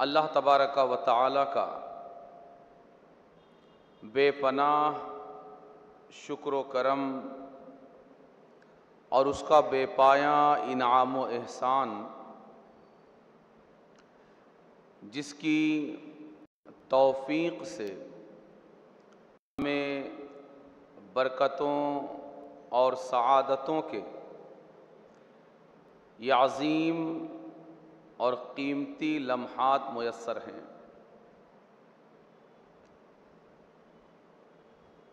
अल्लाह तबारक व तआला का बेपनाह शुक्र व करम और उसका बेपाया इनाम व एहसान, जिसकी तौफीक से हमें बरकतों और सआदतों के ये अज़ीम और कीमती लम्हात मुयस्सर हैं।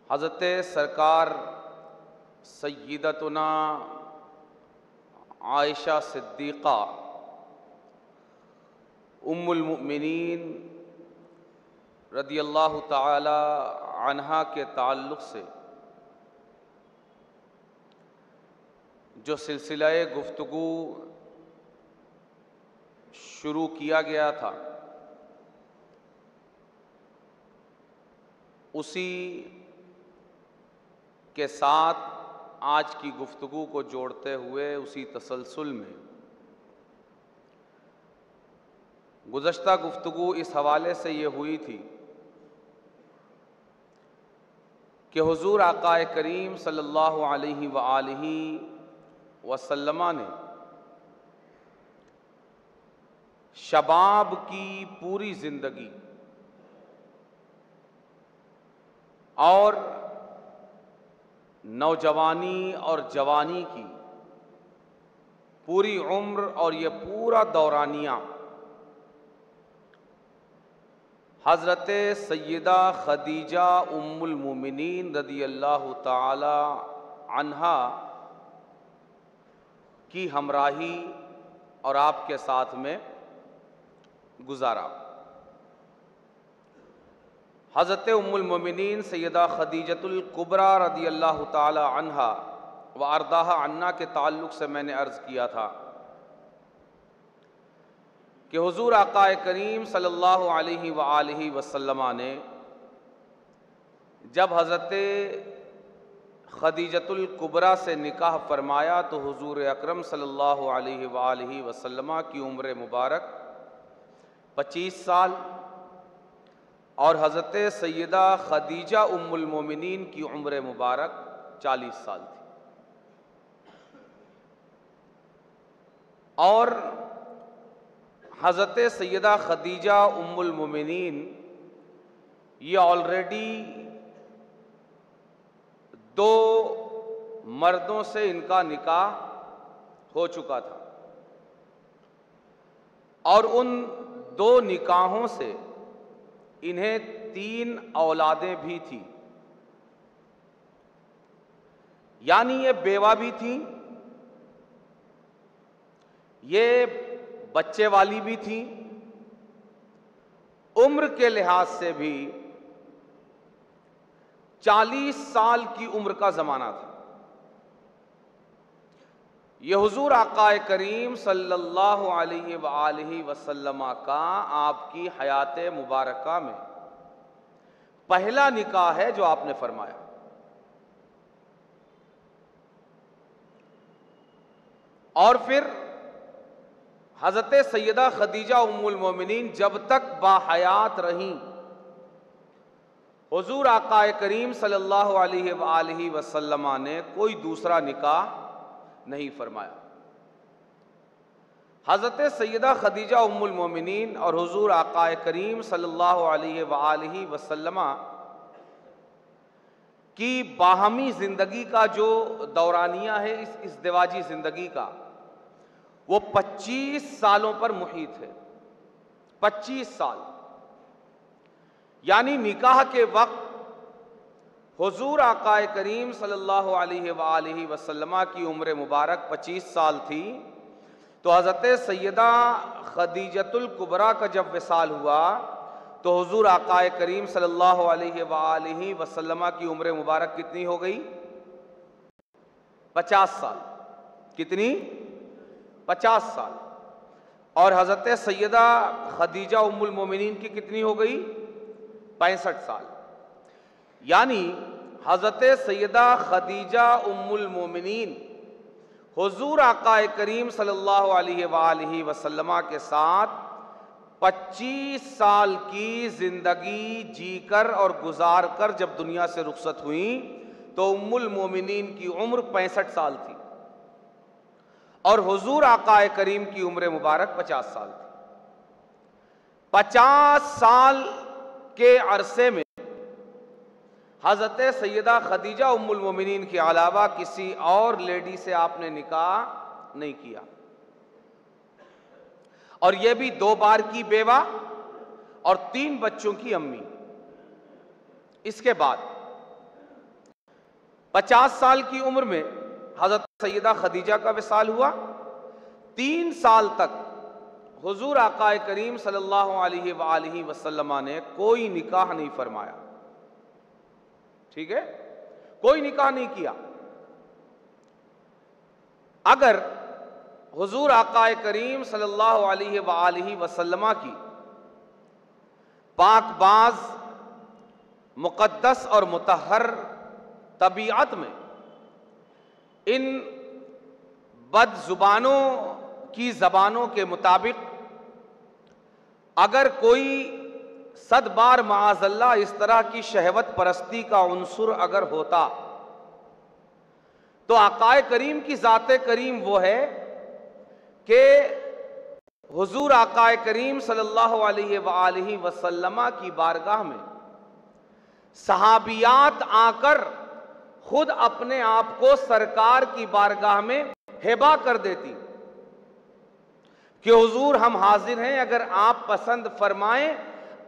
हज़रत सरकार सय्यदतुना आयशा सिद्दीक़ा उम्मुल मुमिनीन रदियल्लाहु ताला अन्हा के ताल्लुक़ से जो सिलसिला गुफ्तगू शुरू किया गया था, उसी के साथ आज की गुफ्तगू को जोड़ते हुए उसी तसलसल में गुज़श्ता गुफ्तगू इस हवाले से ये हुई थी कि हुज़ूर आक़ाए करीम सल्लल्लाहु अलैहि वआलिहि वसल्लमा ने शबाब की पूरी ज़िंदगी और नौजवानी और जवानी की पूरी उम्र और ये पूरा दौरानिया हज़रत सय्यदा खदीजा उम्मुल मोमिनीन रदियल्लाहु ताला अन्हा की हमराही और आपके साथ में गुजारा। हज़रत उम्मुल मोमिनीन सय्यदा खदीजतुल कुबरा रदियल्लाहु ताला अन्हा व अर्दाहा अन्ना के ताल्लुक़ से मैंने अर्ज़ किया था कि हुज़ूर आक़ाए करीम सल्लल्लाहु अलैहि वआलिहि वसल्लमा ने जब हज़रत खदीजतुल कुबरा से निकाह फरमाया तो हुज़ूर अकरम सल्लल्लाहु अलैहि वआलिहि वसल्लमा की उम्र मुबारक 25 साल और हज़रत सय्यदा खदीजा उम्मुल मोमिनीन की उम्र मुबारक 40 साल थी। और हज़रत सय्यदा खदीजा उम्मुल मोमिनीन ये ऑलरेडी 2 मर्दों से इनका निकाह हो चुका था और उन 2 निकाहों से इन्हें 3 औलादें भी थी, यानी ये बेवा भी थी, ये बच्चे वाली भी थी, उम्र के लिहाज से भी 40 साल की उम्र का ज़माना था। ये हुज़ूर आक़ाए करीम सल्लल्लाहु अलैहि वसल्लम का आपकी हयात मुबारका में पहला निकाह है जो आपने फरमाया। और फिर हज़रत सय्यदा खदीजा उम्मुल मोमिनीन जब तक बाहयात रहीं, हुज़ूर आक़ाए करीम सल्लल्लाहु अलैहि वसल्लम ने कोई दूसरा निकाह नहीं फरमाया। हज़रत सय्यदा खदीजा उम्मुल मोमिनीन और हुज़ूर आक़ाए करीम सल्लल्लाहु अलैहि वसल्लम की बाहमी ज़िंदगी का जो दौरानिया है इस इज़्दिवाजी ज़िंदगी का, वो 25 सालों पर मुहीत है। 25 साल यानी निकाह के वक्त हुज़ूर आक़ाए करीम सल्लल्लाहु अलैहि वसल्लम की उम्र मुबारक 25 साल थी, तो हज़रत सय्यदा खदीजतुल कुबरा का जब विसाल हुआ तो हुज़ूर आक़ाए करीम सल्लल्लाहु अलैहि वसल्लम की उम्र मुबारक कितनी हो गई? 50 साल। कितनी? 50 साल। और हज़रत सय्यदा खदीजा उम्मुल मोमिनीन की कितनी हो गई? 65 साल। यानी हज़रत सय्यदा खदीजा उम्मुल मोमिनीन हुज़ूर आक़ाए करीम सल्लल्लाहु अलैहि वसल्लम के साथ 25 साल की जिंदगी जीकर और गुजार कर जब दुनिया से रुखसत हुई तो उम्मुल मोमिनीन की उम्र 65 साल थी और हुजूर आकाए करीम की उम्र मुबारक 50 साल थी। 50 साल के अरसे में हजरत सैयदा खदीजा उम्मुल मोमिनीन के अलावा किसी और लेडी से आपने निकाह नहीं किया, और यह भी 2 बार की बेवा और 3 बच्चों की अम्मी। इसके बाद 50 साल की उम्र में हजरत सैयदा खदीजा का विसाल हुआ। 3 साल तक हुजूर आकाए करीम सल्लल्लाहु अलैहि वसल्लम ने कोई निकाह नहीं फरमाया, ठीक है, कोई निकाह नहीं किया। अगर हुजूर आकाए करीम सल्लल्लाहु अलैहि वसल्लम की पाकबाज, मुकद्दस और मुतहर तबीयत में इन बदजुबानों की जबानों के मुताबिक अगर कोई 100 बार माअज़ल्लाह इस तरह की शहवत परस्ती का उन्सुर अगर होता तो आकाए करीम की ज़ाते करीम वो है कि हुजूर आकाए करीम सल्लल्लाहु अलैहि वसल्लम की बारगाह में सहाबियात आकर खुद अपने आप को सरकार की बारगाह में हिबा कर देती कि हुजूर हम हाजिर हैं, अगर आप पसंद फरमाएं,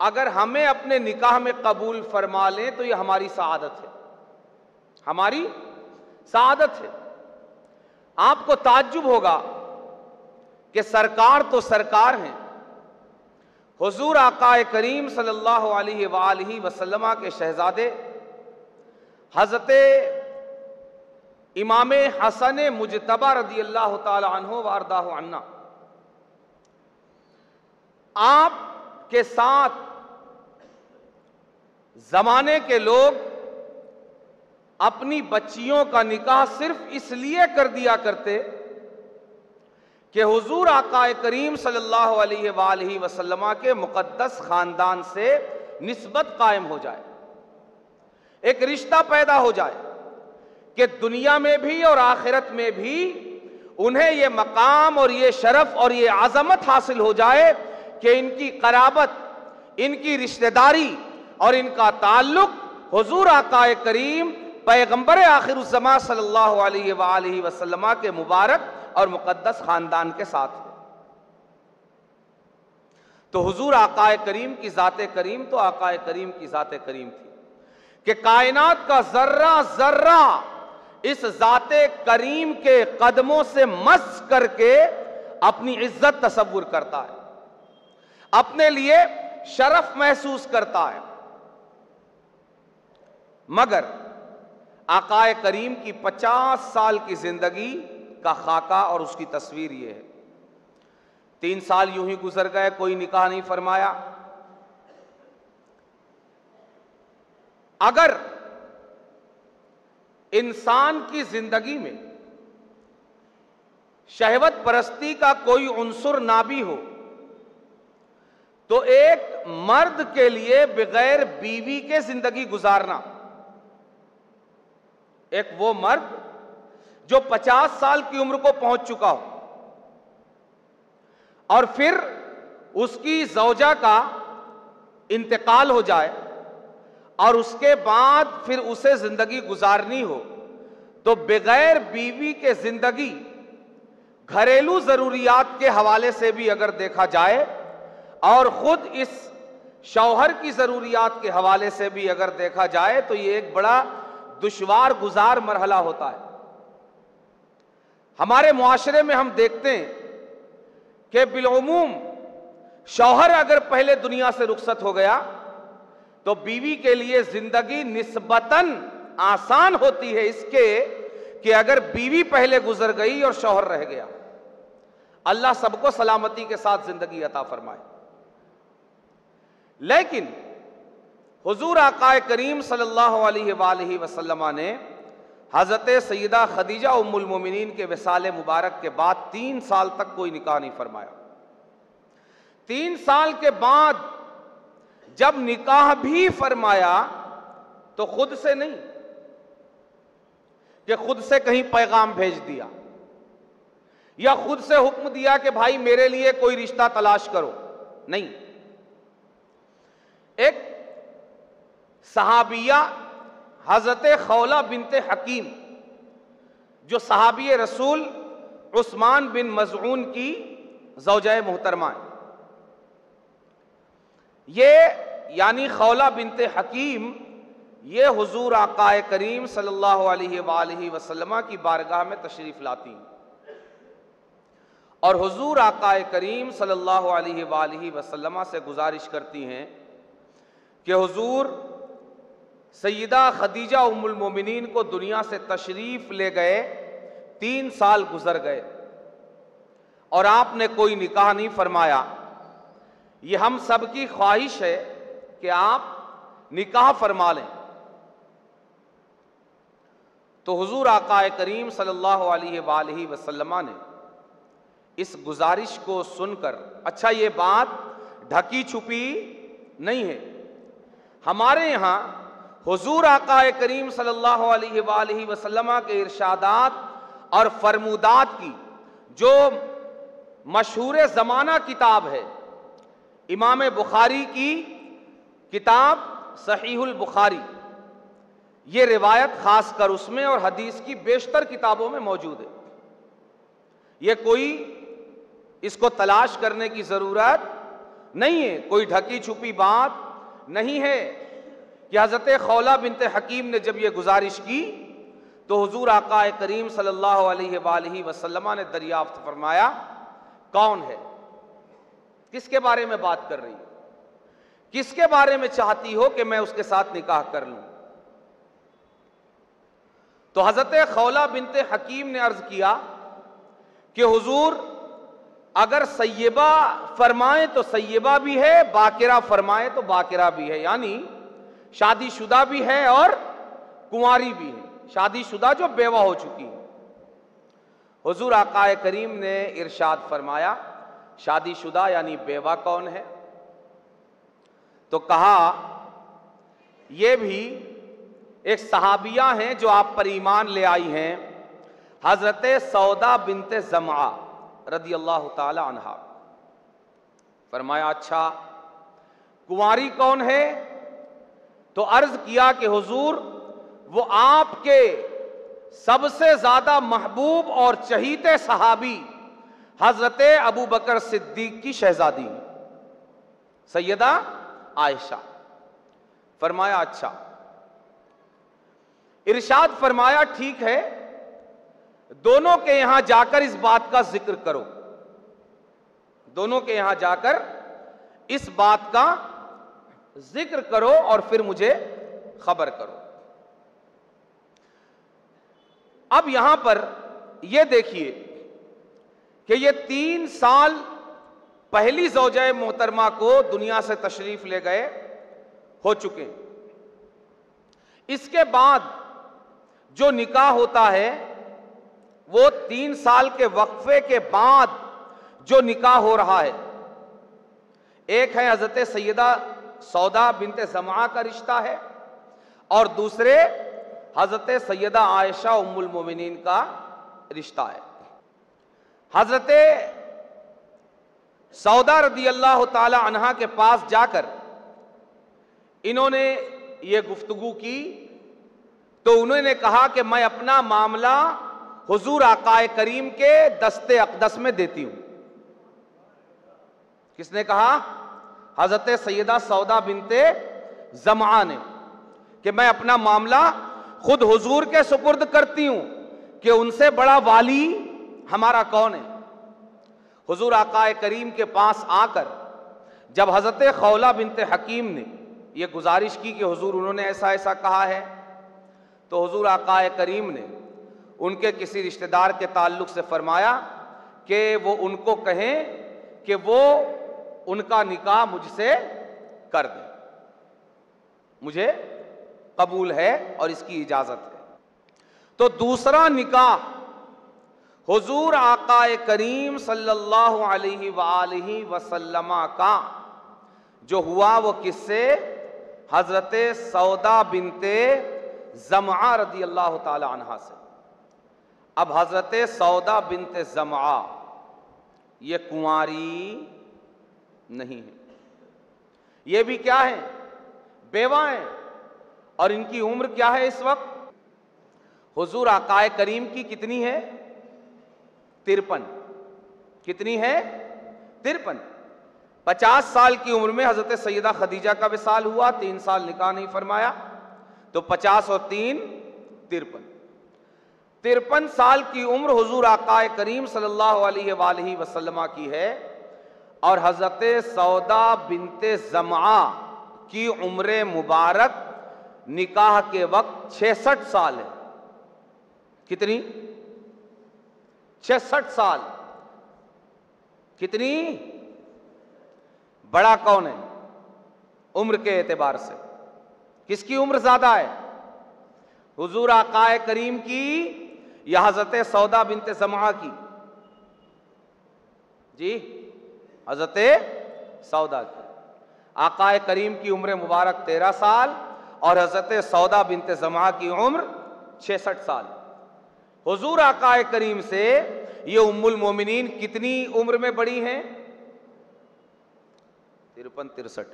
अगर हमें अपने निकाह में कबूल फरमा लें तो यह हमारी सआदत है, हमारी सआदत है। आपको ताज्जुब होगा कि सरकार तो सरकार हैं, हुजूर आकाए करीम सल्लल्लाहु अलैहि वसल्लम के शहजादे हजरत इमाम हसन मुजतबा रदियल्लाहु ताला अन्हु व अर्दाहु अन्ना आपके साथ जमाने के लोग अपनी बच्चियों का निकाह सिर्फ इसलिए कर दिया करते कि हुजूर आकाए करीम सल्लल्लाहु अलैहि वसल्लम के मुकद्दस खानदान से निस्बत कायम हो जाए, एक रिश्ता पैदा हो जाए कि दुनिया में भी और आखिरत में भी उन्हें यह मकाम और ये शरफ और ये आजमत हासिल हो जाए कि इनकी कराबत, इनकी रिश्तेदारी और इनका ताल्लुक हुजूर आकाए करीम पैगंबर आखिरुज़्ज़मा सल्लल्लाहु अलैहि वसल्लम के मुबारक और मुकद्दस खानदान के साथ है। तो हुजूर आकाए करीम की ज़ाते करीम तो आकाए करीम की ज़ाते करीम थी कि कायनात का जर्रा जर्रा इस ज़ाते करीम के कदमों से मस करके अपनी इज्जत तसव्वुर करता है, अपने लिए शरफ महसूस करता है। मगर आकाए करीम की 50 साल की जिंदगी का खाका और उसकी तस्वीर यह है। 3 साल यूं ही गुजर गए, कोई निकाह नहीं फरमाया। अगर इंसान की जिंदगी में शहवत परस्ती का कोई उन्सुर ना भी हो तो एक मर्द के लिए बगैर बीवी के जिंदगी गुजारना, एक वो मर्द जो 50 साल की उम्र को पहुंच चुका हो और फिर उसकी ज़ौजा का इंतकाल हो जाए और उसके बाद फिर उसे जिंदगी गुजारनी हो, तो बगैर बीवी के जिंदगी घरेलू जरूरियात के हवाले से भी अगर देखा जाए और खुद इस शौहर की जरूरियात के हवाले से भी अगर देखा जाए तो ये एक बड़ा दुश्वार गुजार मरहला होता है। हमारे मुआशरे में हम देखते हैं कि बिलउमूम शौहर अगर पहले दुनिया से रुखसत हो गया तो बीवी के लिए जिंदगी निस्बतन आसान होती है इसके कि अगर बीवी पहले गुजर गई और शौहर रह गया। अल्लाह सबको सलामती के साथ जिंदगी अता फरमाए। लेकिन हुजूर आकाए करीम सल्लल्लाहु अलैहि वसल्लम ने हजरत सैयदा खदीजा उम्मुल मोमिनीन के विसाल मुबारक के बाद 3 साल तक कोई निकाह नहीं फरमाया। 3 साल के बाद जब निकाह भी फरमाया तो खुद से नहीं कि खुद से कहीं पैगाम भेज दिया या खुद से हुक्म दिया कि भाई मेरे लिए कोई रिश्ता तलाश करो, नहीं। एक सहाबिया हजरत खौला बिनते हकीम जो सहाबी रसूल उस्मान बिन मज़ऊन की ज़ौजाए मोहतरमा है, ये यानी खौला बिनते हकीम ये हुजूर आकाए करीम सल्लल्लाहु अलैहि वसल्लम की बारगाह में तशरीफ लाती हैं और हुजूर आकाए करीम सल्लल्लाहु अलैहि वसल्लम से गुजारिश करती हैं कि हुजूर सैयदा खदीजा उम्मुल मोमिनीन को दुनिया से तशरीफ ले गए, 3 साल गुजर गए और आपने कोई निकाह नहीं फरमाया। ये हम सब की ख्वाहिश है कि आप निकाह फरमा लें। तो हुजूर आकाए करीम सल्लल्लाहु अलैहि वसल्लम ने इस गुजारिश को सुनकर, अच्छा ये बात ढकी छुपी नहीं है, हमारे यहाँ हुजूर आकाए करीम सल्लल्लाहु अलैहि वसल्लम के इरशादात और फरमूदात की जो मशहूर ज़माना किताब है, इमाम बुखारी की किताब सहीहुल बुखारी, ये रिवायत खास कर उसमें और हदीस की बेशतर किताबों में मौजूद है। ये कोई इसको तलाश करने की ज़रूरत नहीं है, कोई ढकी छुपी बात नहीं है कि हज़रत खौला बिनते हकीम ने जब ये गुजारिश की तो हुजूर आकाए करीम सल्लल्लाहु अलैहि वसल्लम ने दरियाफ्त फरमाया, कौन है, किसके बारे में बात कर रही हो, किसके बारे में चाहती हो कि मैं उसके साथ निकाह कर लूं। तो हज़रत खौला बिनते हकीम ने अर्ज किया कि हुजूर अगर सय्यबा फरमाए तो सय्यबा भी है, बाकिरा फरमाए तो बाकिरा भी है, यानी शादीशुदा भी है और कुंवारी भी है, शादीशुदा जो बेवा हो चुकी है। हुजूर आकाए करीम ने इरशाद फरमाया, शादीशुदा यानी बेवा कौन है? तो कहा ये भी एक सहाबिया हैं जो आप पर ईमान ले आई हैं, हजरत सौदा बिनते ज़मआ रदी अल्लाह ताला अन्हा। फरमाया अच्छा कुंवारी कौन है? तो अर्ज किया कि हुजूर वो आपके सबसे ज्यादा महबूब और चहीते सहाबी हजरत अबू बकर सिद्दीक की शहजादी सैयदा आयशा। फरमाया अच्छा। इरशाद फरमाया ठीक है, दोनों के यहां जाकर इस बात का जिक्र करो, दोनों के यहां जाकर इस बात का जिक्र करो और फिर मुझे खबर करो। अब यहां पर यह देखिए कि ये 3 साल पहली ज़ौजाए मोहतरमा को दुनिया से तशरीफ ले गए हो चुके हैं। इसके बाद जो निकाह होता है वो 3 साल के वक्फे के बाद जो निकाह हो रहा है, एक है हजरत सैयदा सौदा बिनते ज़मआ का रिश्ता है और दूसरे हजरत सैयदा आयशा उम्मुल मोमिनीन का रिश्ता है। हजरत सौदा रदी अल्लाह ताला अन्हा के पास जाकर इन्होंने ये गुफ्तगू की तो उन्होंने कहा कि मैं अपना मामला हुजूर आकाए करीम के दस्ते अक़दस में देती हूं। किसने कहा? हजरत सैयदा सौदा बिनते ज़मआ ने, कि मैं अपना मामला खुद हुजूर के सुपुर्द करती हूं कि उनसे बड़ा वाली हमारा कौन है। हुजूर आकाए करीम के पास आकर जब हजरत खौला बिनते हकीम ने यह गुजारिश की कि हुजूर उन्होंने ऐसा ऐसा कहा है, तो हुजूर आकाए करीम ने उनके किसी रिश्तेदार के ताल्लुक से फरमाया कि वो उनको कहें कि वो उनका निकाह मुझसे कर दे, मुझे कबूल है और इसकी इजाजत है। तो दूसरा निकाह हुजूर आकाए करीम सल्लल्लाहु अलैहि वसल्लम का जो हुआ वो किससे? हजरत सौदा बिनते ज़मआ रदी अल्लाह ताला अन्हा से। अब हजरत सौदा बिनते ज़मआ ये कुंवारी नहीं है, ये भी क्या है? बेवा है। और इनकी उम्र क्या है इस वक्त? हुजूर आकाए करीम की कितनी है? 53। कितनी है? 53। 50 साल की उम्र में हजरत सैयदा खदीजा का विसाल हुआ, 3 साल निकाह नहीं फरमाया, तो 50 और 3 53। 53 साल की उम्र हुजूर आकाए करीम सल्लल्लाहु अलैहि वसल्लम की है। और हजरत सौदा बिनते ज़मआ की उम्र मुबारक निकाह के वक्त 66 साल है। कितनी? 66 साल। कितनी? बड़ा कौन है उम्र के एतबार से? किसकी उम्र ज्यादा है? हुजूर आकाए करीम की या हजरत सौदा बिनते ज़मआ की? जी, हजरत सौदा की। आकाए करीम की उम्र मुबारक 13 साल और हजरत सौदा बिनते ज़मआ की उम्र 66 साल। हुजूर आकाए करीम से ये उम्मुल मोमिनीन कितनी उम्र में बड़ी हैं? 53-63,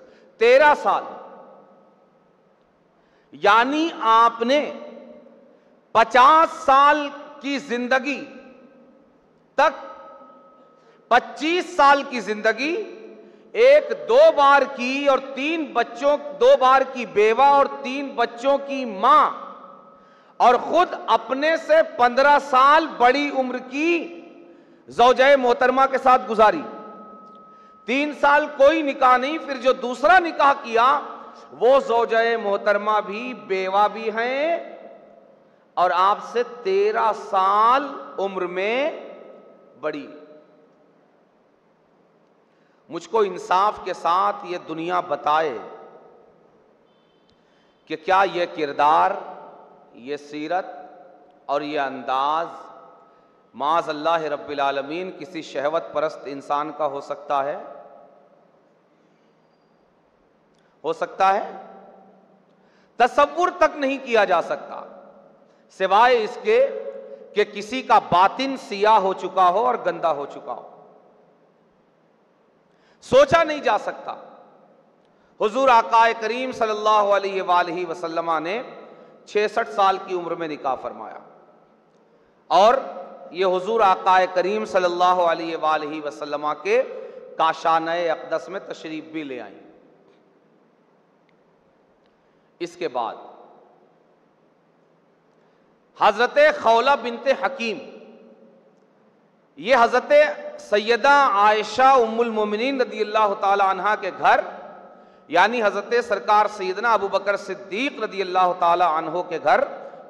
13 साल। यानी आपने 50 साल की जिंदगी तक 25 साल की जिंदगी, 1-2 बार की और 3 बच्चों, 2 बार की बेवा और 3 बच्चों की मां, और खुद अपने से 15 साल बड़ी उम्र की ज़ौजाए मोहतरमा के साथ गुजारी। 3 साल कोई निकाह नहीं, फिर जो दूसरा निकाह किया वो ज़ौजाए मोहतरमा भी बेवा भी हैं और आपसे 13 साल उम्र में बड़ी। मुझको इंसाफ के साथ ये दुनिया बताए कि क्या ये किरदार, ये सीरत और ये अंदाज माज़ अल्लाह रब्बिल आलमीन किसी शहवत परस्त इंसान का हो सकता है? हो सकता है? तसव्वुर तक नहीं किया जा सकता, सिवाय इसके कि किसी का बातिन सियाह हो चुका हो और गंदा हो चुका हो। सोचा नहीं जा सकता। हुजूर आकाए करीम सल्लल्लाहु अलैहि वसल्लम ने 66 साल की उम्र में निकाह फरमाया और ये हुजूर आकाए करीम सल्लल्लाहु अलैहि वसल्लम के काशाने अक़दस में तशरीफ भी ले आई। इसके बाद हजरत खौला बिनते हकीम, ये हजरत सैयदा आयशा उम्मुल मोमिनीन रदी अल्लाह ताला अन्हा के घर, यानी हजरत सरकार सैयदना अबू बकर सिद्दीक रदी अल्लाह ताला अन्हो के घर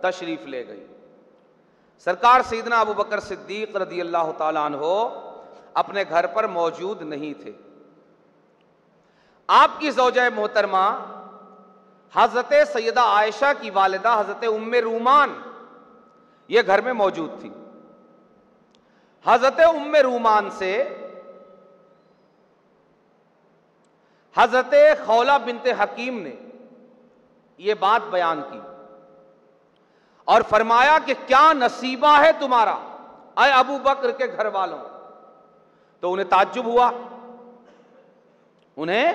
तशरीफ ले गई। सरकार सैयदना अबू बकर सिद्दीक रदी अल्लाह ताला अन्हो अपने घर पर मौजूद नहीं थे। आपकी ज़ौजाए मोहतरमा हजरत सैयदा आयशा की वालिदा हजरत उम्मे रूमान ये घर में मौजूद थी। हजरत उम्मे रूमान से हजरत खौला बिनते हकीम ने यह बात बयान की और फरमाया कि क्या नसीबा है तुम्हारा अय अबू बकर के घर वालों। तो उन्हें ताज्जुब हुआ, उन्हें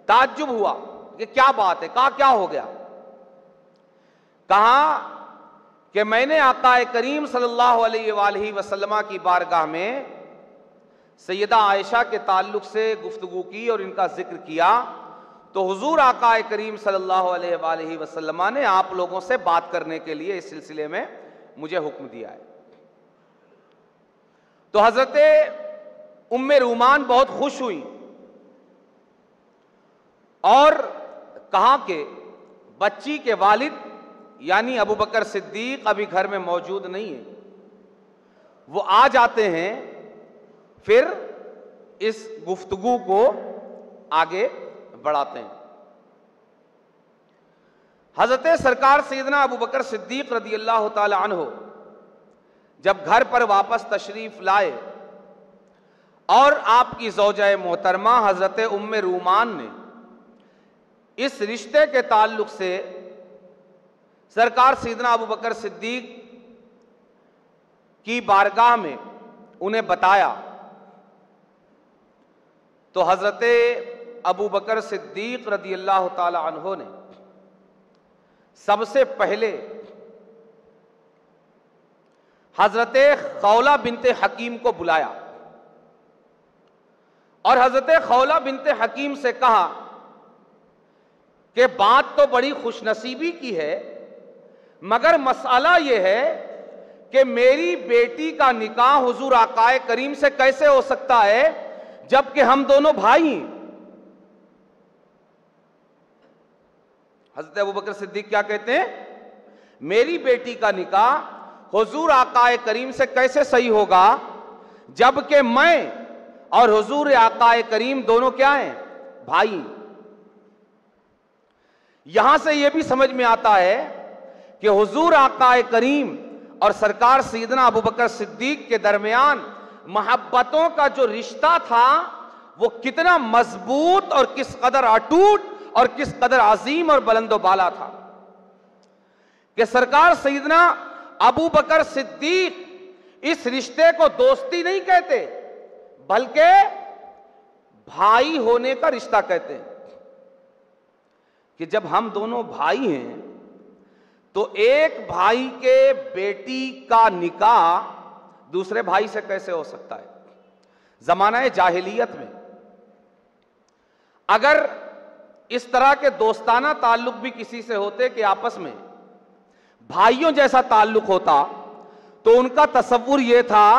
ताज्जुब हुआ कि क्या बात है, कहा क्या हो गया। कहा कि मैंने आकाए करीम सल्लल्लाहु अलैहि वसल्लम की बारगाह में सैयदा आयशा के ताल्लुक से गुफ्तगू की और इनका जिक्र किया, तो हुजूर आकाए करीम सल्लल्लाहु अलैहि वसल्लम ने आप लोगों से बात करने के लिए इस सिलसिले में मुझे हुक्म दिया है। तो हजरत उम्मे रूमान बहुत खुश हुई और कहा कि बच्ची के वालिद यानी अबू बकर सिद्दीक अभी घर में मौजूद नहीं है, वो आ जाते हैं, फिर इस गुफ्तगू को आगे बढ़ाते हैं। हजरत सरकार सैयदना अबू बकर सिद्दीक रदी अल्लाह ताला अन्हो जब घर पर वापस तशरीफ लाए और आपकी ज़ौजा मोहतरमा हजरत उम्मे रूमान ने इस रिश्ते के ताल्लुक से सरकार सैयदना अबू बकर सिद्दीक की बारगाह में उन्हें बताया, तो हजरत अबू बकर सिद्दीक रदी अल्लाह ताला अन्हो ने सबसे पहले हजरत खौला बिनते हकीम को बुलाया और हजरत खौला बिनते हकीम से कहा कि बात तो बड़ी खुशनसीबी की है, मगर मसला यह है कि मेरी बेटी का निकाह हुजूर आकाए करीम से कैसे हो सकता है जबकि हम दोनों भाई हैं। हजरत अबू बकर सिद्दीक क्या कहते हैं, मेरी बेटी का निकाह हुजूर आकाए करीम से कैसे सही होगा जबकि मैं और हुजूर आकाए करीम दोनों क्या हैं, भाई। यहां से यह भी समझ में आता है कि हुजूर आकाए करीम और सरकार सैयदना अबू बकर सिद्दीक के दरमियान मोहब्बतों का जो रिश्ता था वो कितना मजबूत और किस कदर अटूट और किस कदर अजीम और बुलंदो बाला था कि सरकार सैयदना अबू बकर सिद्दीक इस रिश्ते को दोस्ती नहीं कहते बल्कि भाई होने का रिश्ता कहते हैं कि जब हम दोनों भाई हैं तो एक भाई के बेटी का निकाह दूसरे भाई से कैसे हो सकता है। जमाना जाहिलियत में अगर इस तरह के दोस्ताना ताल्लुक भी किसी से होते कि आपस में भाइयों जैसा ताल्लुक होता तो उनका तसव्वुर यह था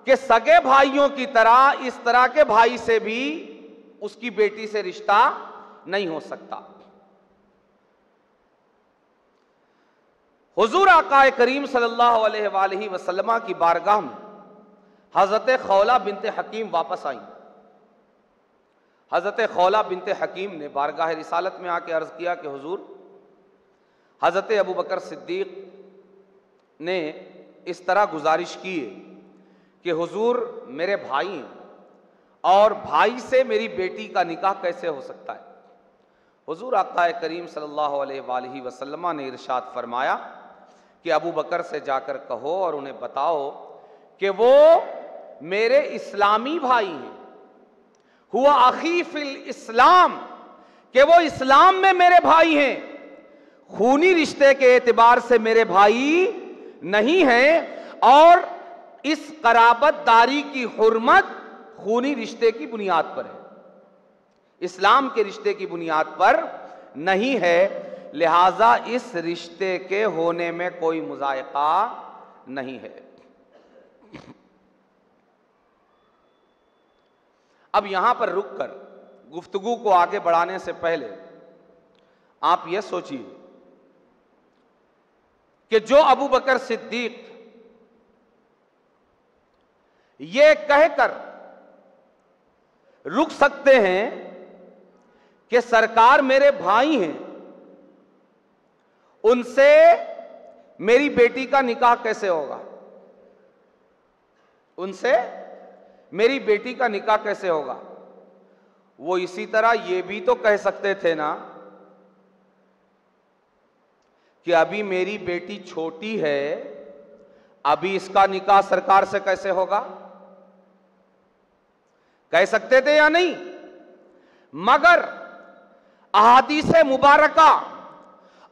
कि सगे भाइयों की तरह इस तरह के भाई से भी उसकी बेटी से रिश्ता नहीं हो सकता। हुजूर आकाए करीम सल्लल्लाहु अलैहि वसल्लम की बारगाह में हजरत खौला बिनते हकीम वापस आई। हजरत खौला बिनते हकीम ने बारगाह रिसालत में आके अर्ज किया कि हुजूर, हजरत अबू बकर सिद्दीक ने इस तरह गुजारिश की है कि हुजूर मेरे भाई हैं और भाई से मेरी बेटी का निकाह कैसे हो सकता है। हुजूर आकाए करीम सल्लल्लाहु अलैहि वसल्लम ने इरशाद फरमाया कि अबू बकर से जाकर कहो और उन्हें बताओ कि वो मेरे इस्लामी भाई हैं, हुआ अखी फिल इस्लाम, कि वो इस्लाम में मेरे भाई हैं, खूनी रिश्ते के एतबार से मेरे भाई नहीं हैं और इस कराबतदारी की हुर्मत खूनी रिश्ते की बुनियाद पर है, इस्लाम के रिश्ते की बुनियाद पर नहीं है, लिहाजा इस रिश्ते के होने में कोई मुज़ायका नहीं है। अब यहां पर रुककर गुफ्तगू को आगे बढ़ाने से पहले आप यह सोचिए कि जो अबू बकर सिद्दीक ये कहकर रुक सकते हैं कि सरकार मेरे भाई हैं, उनसे मेरी बेटी का निकाह कैसे होगा, उनसे मेरी बेटी का निकाह कैसे होगा। वो इसी तरह ये भी तो कह सकते थे ना कि अभी मेरी बेटी छोटी है, अभी इसका निकाह सरकार से कैसे होगा, कह सकते थे या नहीं। मगर अहादीस मुबारका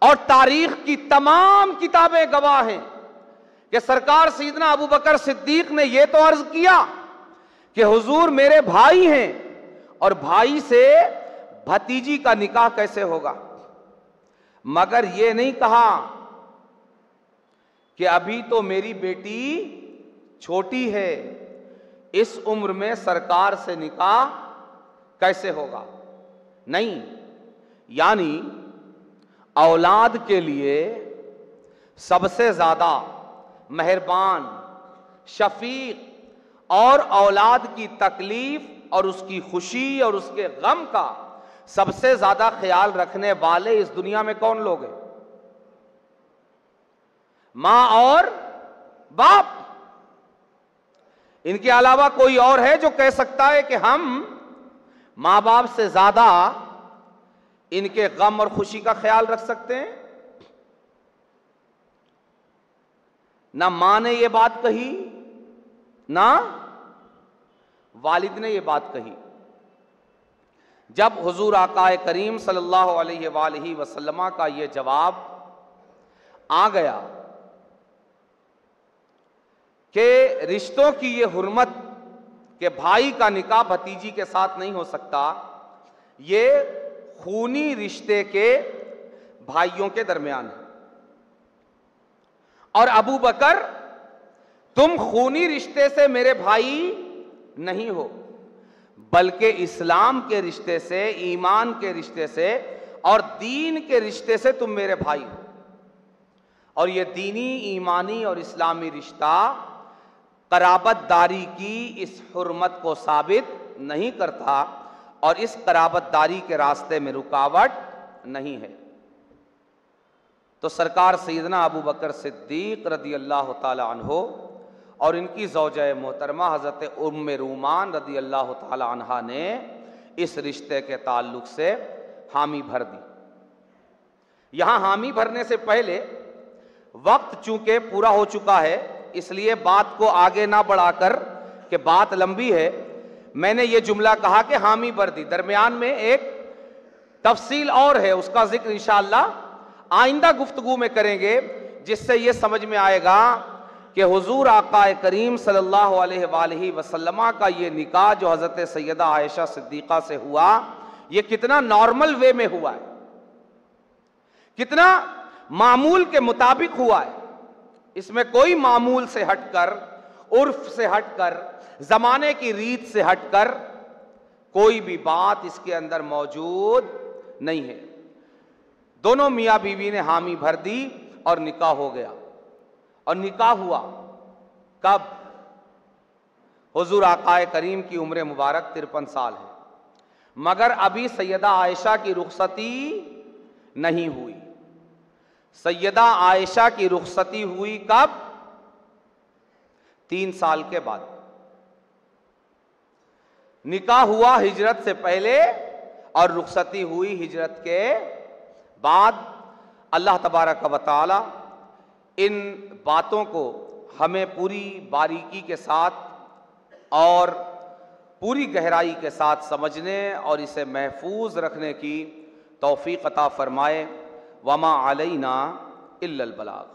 और तारीख की तमाम किताबें गवाह हैं कि सरकार सैयदना अबू बकर सिद्दीक ने यह तो अर्ज किया कि हुजूर मेरे भाई हैं और भाई से भतीजी का निकाह कैसे होगा, मगर यह नहीं कहा कि अभी तो मेरी बेटी छोटी है, इस उम्र में सरकार से निकाह कैसे होगा। नहीं, यानी औलाद के लिए सबसे ज्यादा मेहरबान, शफीक और औलाद की तकलीफ और उसकी खुशी और उसके गम का सबसे ज्यादा ख्याल रखने वाले इस दुनिया में कौन लोग हैं? मां और बाप। इनके अलावा कोई और है जो कह सकता है कि हम मां बाप से ज्यादा इनके गम और खुशी का ख्याल रख सकते हैं? ना मां ने यह बात कही, ना वालिद ने यह बात कही। जब हुजूर आकाए करीम सल्लल्लाहु अलैहि वसल्लम का यह जवाब आ गया कि रिश्तों की ये हुर्मत के भाई का निकाह भतीजी के साथ नहीं हो सकता, ये खूनी रिश्ते के भाइयों के दरमियान है। और अबू बकर, तुम खूनी रिश्ते से मेरे भाई नहीं हो, बल्कि इस्लाम के रिश्ते से, ईमान के रिश्ते से और दीन के रिश्ते से तुम मेरे भाई हो। और ये दीनी, ईमानी और इस्लामी रिश्ता कराबतदारी की इस हुर्मत को साबित नहीं करता और इस कराबतदारी के रास्ते में रुकावट नहीं है। तो सरकार सैयदना अबू बकर सिद्दीक रदी अल्लाह ताला अन्हो और इनकी ज़ौजा मोहतरमा हज़रत उम्मे रूमान रदी अल्लाह ताला अन्हा ने इस रिश्ते के ताल्लुक से हामी भर दी। यहां हामी भरने से पहले वक्त चूंकि पूरा हो चुका है, इसलिए बात को आगे ना बढ़ाकर कि बात लंबी है, मैंने ये जुमला कहा कि हामी भर दी। दरमियान में एक तफसील और है, उसका जिक्र इंशाअल्लाह आइंदा गुफ्तगू में करेंगे, जिससे ये समझ में आएगा कि हुजूर आकाए करीम सल्लल्लाहु अलैहि वसल्लम का ये निकाह जो हज़रत सैयदा आयशा सिद्दीक़ा से हुआ, ये कितना नॉर्मल वे में हुआ है, कितना मामूल के मुताबिक हुआ है। इसमें कोई मामूल से हटकर, उर्फ से हटकर, जमाने की रीत से हटकर कोई भी बात इसके अंदर मौजूद नहीं है। दोनों मियां बीवी ने हामी भर दी और निकाह हो गया। और निकाह हुआ कब? हुजूर आकाए करीम की उम्र मुबारक 53 साल है, मगर अभी सैयदा आयशा की रुखसती नहीं हुई। सैयदा आयशा की रुखसती हुई कब? 3 साल के बाद। निकाह हुआ हिजरत से पहले और रुखसती हुई हिजरत के बाद। अल्लाह तबारक व तआला इन बातों को हमें पूरी बारीकी के साथ और पूरी गहराई के साथ समझने और इसे महफूज रखने की तौफीक अता फरमाए। वमा अलैना इल्लल बलाग।